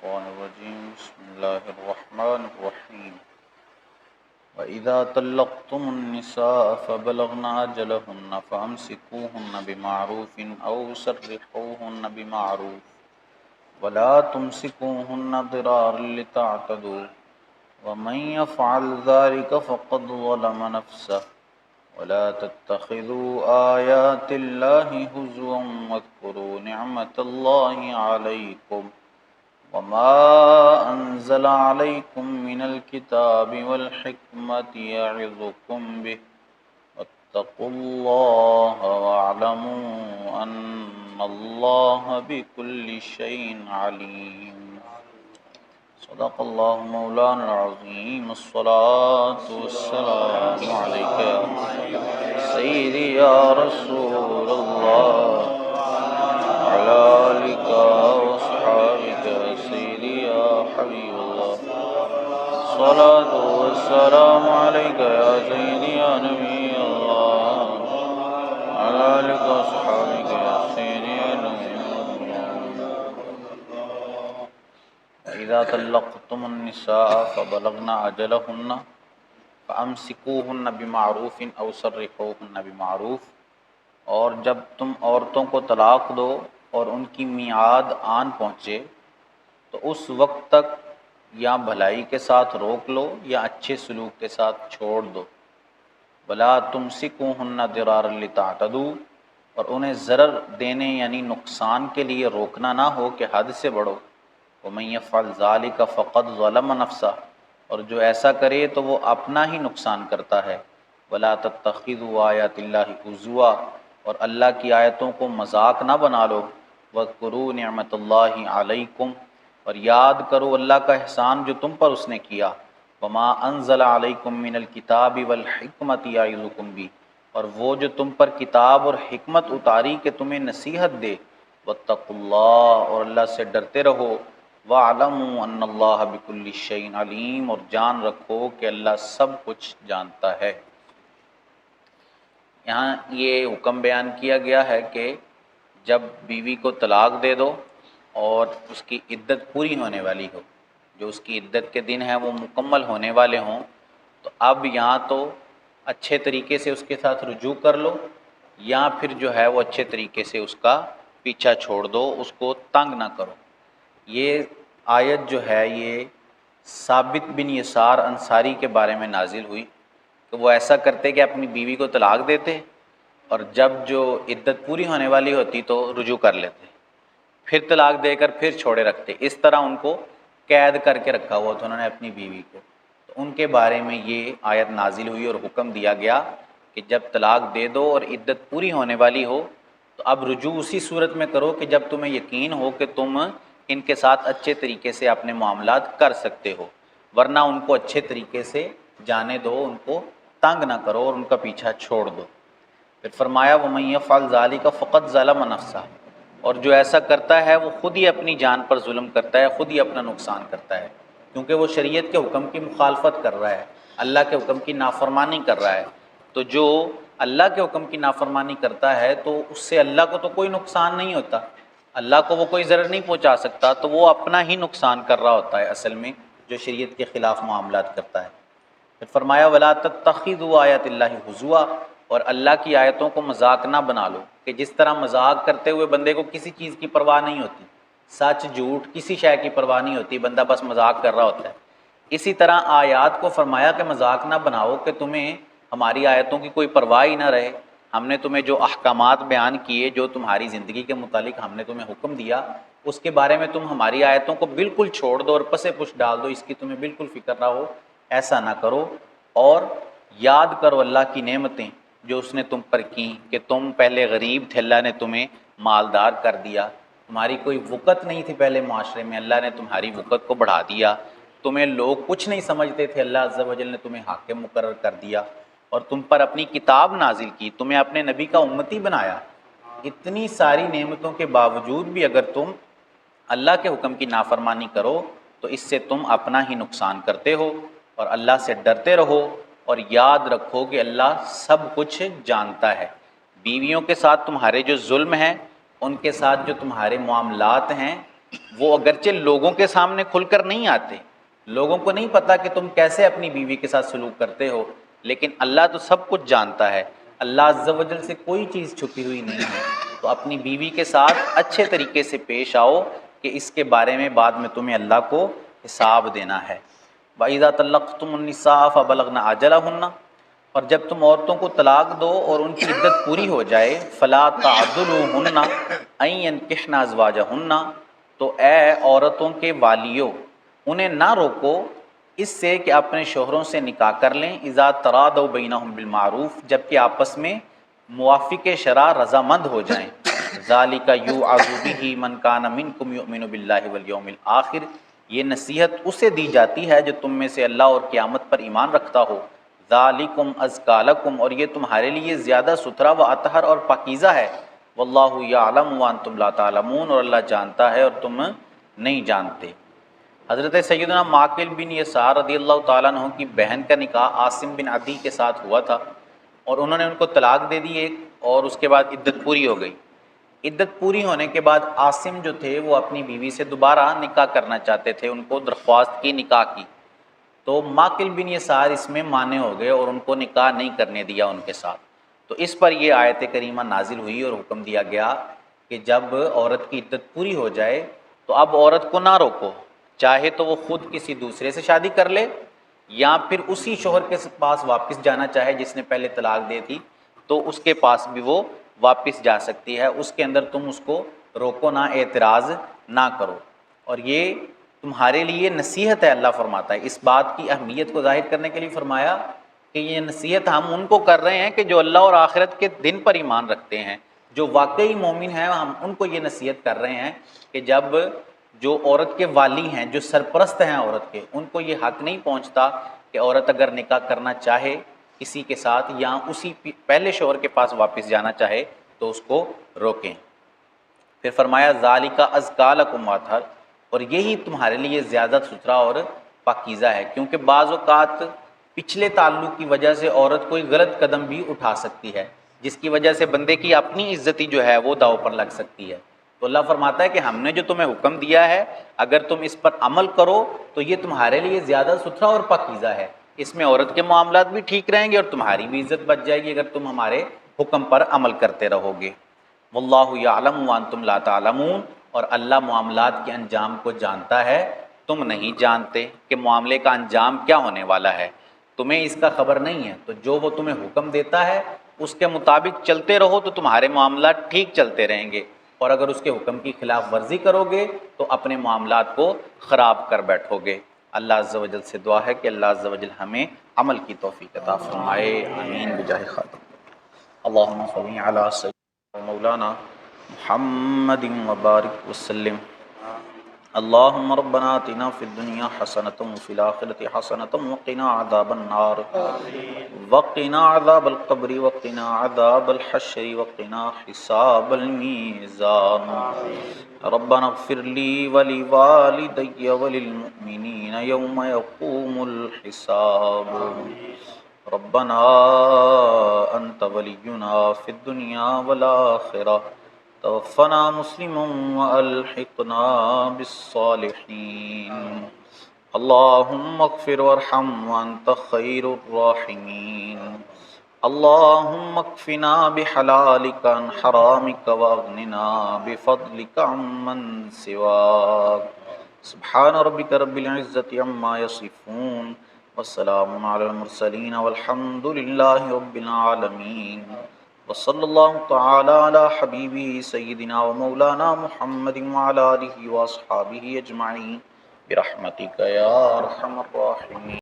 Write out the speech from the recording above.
الشيطان الرجيم بسم الله الرحمن الرحيم وإذا طلقتم النساء فبلغن أجلهن فأمسكوهن بمعروف أو سرحوهن بمعروف ولا تمسكوهن ضرارا لتعتدوا ومن يفعل ذلك فقد ظلم نفسه ولا تتخذوا آيات الله هزوا واذكروا نعمة الله عليكم وما أنزل عليكم من الكتاب والحكمة يعظكم به واتقوا الله واعلموا أن الله بكل شيء عليم صدق الله مولانا العظيم الصلاة والسلام عليك يا سيدي يا رسول الله وعلى آلك وأصحابك يا سيدي يا حبيب الله الصلاة والسلام عليك يا سيدي يا نبي الله وعلى آلك وأصحابك يا سيدي يا نبي إذا طلقتم النساء فبلغن أجلهن فأمسكوهن بمعروف أو سرحوهن بمعروف، اور جب تم عورتوں کو طلاق دو اور ان کی میعاد آن پہنچے تو اس وقت تک یا بھلائی کے ساتھ روک لو یا اچھے سلوک کے ساتھ چھوڑ دو۔ ولا تمسکوہن ضرارا لتعتدوا، اور انہیں ضرر دینے یعنی نقصان کے لیے روکنا نہ ہو کہ حد سے بڑھو۔ ومن یفعل ذلک فقد ظلم نفسہ، اور جو ایسا کرے تو وہ اپنا ہی نقصان کرتا ہے۔ ولا تتخذوا آیات اللہ ہزوا، اور اللہ کی آیتوں کو مذاق نہ بنا لو۔ واذکروا نعمت اللہ علیکم، اور یاد کرو اللہ کا احسان جو تم پر اس نے کیا۔ وما انزل علیکم من الکتاب والحکمت یعظکم بھی، اور وہ جو تم پر کتاب اور حکمت اتاری کہ تمہیں نصیحت دے۔ واتقوا اللہ، اور اللہ سے ڈرتے رہو۔ وَاعْلَمُوا أَنَّ اللَّهَ بِكُلِّ شَيْءٍ عَلِيمٌ، اور جان رکھو کہ اللہ سب کچھ جانتا ہے۔ یہاں یہ حکم بیان کیا گیا ہے کہ جب بیوی کو طلاق دے دو اور اس کی عدت پوری ہونے والی ہو، جو اس کی عدت کے دن ہیں وہ مکمل ہونے والے ہوں، تو اب یہاں تو اچھے طریقے سے اس کے ساتھ رجوع کر لو، یا پھر جو ہے وہ اچھے طریقے سے اس کا پیچھا چھوڑ دو، اس کو تنگ نہ کرو۔ یہ آیت جو ہے یہ ثابت بن یسار انصاری کے بارے میں نازل ہوئی کہ وہ ایسا کرتے کہ اپنی بیوی کو طلاق دیتے اور جب جو عدت پوری ہونے والی ہوتی تو رجوع کر لیتے، پھر طلاق دے کر پھر چھوڑے رکھتے۔ اس طرح ان کو قید کر کے رکھا ہوا تھا انہوں نے اپنی بیوی کو، تو ان کے بارے میں یہ آیت نازل ہوئی اور حکم دیا گیا کہ جب طلاق دے دو اور عدت پوری ہونے والی ہو تو اب رجوع اسی صورت میں کرو کہ جب تمہیں یقین ہو کہ تم ان کے ساتھ اچھے طریقے سے اپنے معاملات کر سکتے ہو، ورنہ ان کو اچھے طریقے سے جانے دو، ان کو تنگ نہ کرو اور ان کا پیچھا چھوڑ دو۔ پھر فرمایا وَمَن يَفْعَلْ ذَلِكَ فَقَدْ ظَلَمَ نَفْسَهُ، اور جو ایسا کرتا ہے وہ خود ہی اپنی جان پر ظلم کرتا ہے، خود ہی اپنا نقصان کرتا ہے، کیونکہ وہ شریعت کے حکم کی مخالفت کر رہا ہے، اللہ کے حکم کی نافرمانی کر رہا ہے۔ تو جو اللہ کے حکم کی نافرمانی کرتا ہے تو اس سے اللہ کو تو کوئی نقصان نہیں ہوتا، اللہ کو وہ کوئی ضرر نہیں پہنچا سکتا، تو وہ اپنا ہی نقصان کر رہا ہوتا ہے اصل میں جو شریعت کے خلاف معاملات کرتا ہے۔ پھر فرمایا وَلَا تَتَّخِذُوا آیَاتِ اللَّهِ هُزُوًا، اور اللہ کی آیتوں کو مذاق نہ بنا لو، کہ جس طرح مذاق کرتے ہوئے بندے کو کسی چیز کی پرواہ نہیں ہوتی، سچ جھوٹ کسی شے کی پرواہ نہیں ہوتی، بندہ بس مذاق کر رہا ہوتا ہے، اسی طرح آیات کو فرمایا کہ مذاق نہ بناؤ کہ تمہیں ہماری آیتوں کی کوئی پرواہ ہی نہ رہے، ہم نے تمہیں جو احکامات بیان کیے، جو تمہاری زندگی کے متعلق ہم نے تمہیں حکم دیا، اس کے بارے میں تم ہماری آیتوں کو بالکل چھوڑ دو اور پس پش ڈال دو، اس کی تمہیں بالکل فکر نہ ہو، ایسا نہ کرو۔ اور یاد کرو اللہ کی نعمتیں جو اس نے تم پر کی کہ تم پہلے غریب تھے، اللہ نے تمہیں مالدار کر دیا، تمہاری کوئی وقت نہیں تھی پہلے معاشرے میں، اللہ نے تمہاری وقت کو بڑھا دیا، تمہیں لوگ کچھ نہیں سمجھتے تھے، اللہ عز و جل نے تمہیں حاکم مقرر کر دیا، اور تم پر اپنی کتاب نازل کی، تمہیں اپنے نبی کا امتی بنایا۔ اتنی ساری نعمتوں کے باوجود بھی اگر تم اللہ کے حکم کی نافرمانی کرو تو اس سے تم اپنا ہی نقصان کرتے ہو، اور اللہ سے ڈرتے رہو اور یاد رکھو کہ اللہ سب کچھ جانتا ہے۔ بیویوں کے ساتھ تمہارے جو ظلم ہیں، ان کے ساتھ جو تمہارے معاملات ہیں، وہ اگرچہ لوگوں کے سامنے کھل کر نہیں آتے، لوگوں کو نہیں پتا کہ تم کیسے اپنی بیوی کے ساتھ سلوک کرتے ہو، لیکن اللہ تو سب کچھ جانتا ہے، اللہ عز و جل سے کوئی چیز چھپی ہوئی نہیں ہے۔ تو اپنی بیوی کے ساتھ اچھے طریقے سے پیش آؤ کہ اس کے بارے میں بعد میں تمہیں اللہ کو حساب دینا ہے۔ وَإِذَا طَلَّقْتُمُ النِّسَاءَ فَبَلَغْنَ أَجَلَهُنَّ، اور جب تم عورتوں کو طلاق دو اور ان کی عدت پوری ہو جائے، فَلَا تَعْضُلُوهُنَّ أَن يَنكِحْنَ أَزْوَاجَهُنَّ، تو اے عورتوں کے والیوں انہیں نہ روکو اس سے کہ اپنے شوہروں سے نکاح کر لیں، اذا ترادوا بینہم بالمعروف، جب کہ آپس میں موافق شرع رضامند ہو جائیں، ذالک یوعظ بہ من کان منکم یؤمن باللہ والیوم الآخر، یہ نصیحت اسے دی جاتی ہے جو تم میں سے اللہ اور قیامت پر ایمان رکھتا ہو، ذالکم ازکی لکم، اور یہ تمہارے لیے زیادہ ستھرا و اطہر اور پاکیزہ ہے، واللہ یعلم وانتم لا تعلمون، اور اللہ جانتا ہے اور تم نہیں جانتے۔ حضرت سیدنا معقل بن یسار رضی اللہ تعالیٰ عنہ کی بہن کا نکاح عاصم بن عدی کے ساتھ ہوا تھا، اور انہوں نے ان کو طلاق دے دی ایک، اور اس کے بعد عدت پوری ہو گئی۔ عدت پوری ہونے کے بعد عاصم جو تھے وہ اپنی بیوی سے دوبارہ نکاح کرنا چاہتے تھے، ان کو درخواست کی نکاح کی، تو معقل بن یسار اس میں مانے ہو گئے اور ان کو نکاح نہیں کرنے دیا ان کے ساتھ۔ تو اس پر یہ آیت کریمہ نازل ہوئی اور حکم دیا گیا کہ جب عورت کی عدت پوری ہو جائے تو اب عورت کو نہ روکو، چاہے تو وہ خود کسی دوسرے سے شادی کر لے یا پھر اسی شوہر کے پاس واپس جانا چاہے جس نے پہلے طلاق دی تھی، تو اس کے پاس بھی وہ واپس جا سکتی ہے، اس کے اندر تم اس کو روکو نہ، اعتراض نہ کرو۔ اور یہ تمہارے لیے نصیحت ہے، اللہ فرماتا ہے، اس بات کی اہمیت کو ظاہر کرنے کے لیے فرمایا کہ یہ نصیحت ہم ان کو کر رہے ہیں کہ جو اللہ اور آخرت کے دن پر ایمان رکھتے ہیں، جو واقعی مومن ہیں، ہم ان کو یہ نصیحت کر رہے ہیں کہ جب جو عورت کے والی ہیں، جو سرپرست ہیں عورت کے، ان کو یہ حق نہیں پہنچتا کہ عورت اگر نکاح کرنا چاہے کسی کے ساتھ یا اسی پہلے شوہر کے پاس واپس جانا چاہے تو اس کو روکیں۔ پھر فرمایا ذالک ازکی لکم واطہر، اور یہی تمہارے لیے زیادہ ستھرا اور پاکیزہ ہے، کیونکہ بعض اوقات پچھلے تعلق کی وجہ سے عورت کوئی غلط قدم بھی اٹھا سکتی ہے، جس کی وجہ سے بندے کی اپنی عزتی جو ہے وہ داؤ پر لگ سکتی ہے۔ تو اللہ فرماتا ہے کہ ہم نے جو تمہیں حکم دیا ہے اگر تم اس پر عمل کرو تو یہ تمہارے لیے زیادہ ستھرا اور پاکیزہ ہے، اس میں عورت کے معاملات بھی ٹھیک رہیں گے اور تمہاری بھی عزت بچ جائے گی اگر تم ہمارے حکم پر عمل کرتے رہو گے۔ واللہ یعلم وانتم لا تعلمون، اور اللہ معاملات کے انجام کو جانتا ہے، تم نہیں جانتے کہ معاملے کا انجام کیا ہونے والا ہے، تمہیں اس کا خبر نہیں ہے، تو جو وہ تمہیں حکم دیتا ہے اس کے مطابق چلتے رہو تو تمہارے معاملات ٹھیک چلتے رہیں گے، اور اگر اس کے حکم کی خلاف ورزی کرو گے تو اپنے معاملات کو خراب کر بیٹھو گے۔ اللہ عز و جل سے دعا ہے کہ اللہ عز و جل ہمیں عمل کی توفیق عطا فرمائے، آمین بجاہ خاتم۔ اللہم صلی علی سیدنا مولانا محمد وبارک وسلم۔ اللہم ربنا آتنا فی الدنیا حسنۃ وفی الآخرۃ حسنۃ وقنا عذاب النار وقنا عذاب القبر وقنا عذاب الحشر وقنا حساب المیزان۔ ربنا اغفر لی ولوالدی وللمؤمنین یوم یقوم الحساب۔ ربنا انت ولینا فی الدنیا والآخرہ، توفنا مسلما والحقنا بالصالحین۔ اللہم اغفر وارحم وانت خیر الراحمین۔ اللہم اکفنا بحلالک عن حرامک واغننا بفضلک عمن سواک۔ سبحان ربک رب العزت عما یصفون، والسلام علی المرسلین والحمد للہ رب العالمین، وصلی اللہ تعالی علی حبیبہ سیدنا و مولانا محمد وعلی آلہ واصحابہ اجمعین برحمتک یا ارحم الراحمین۔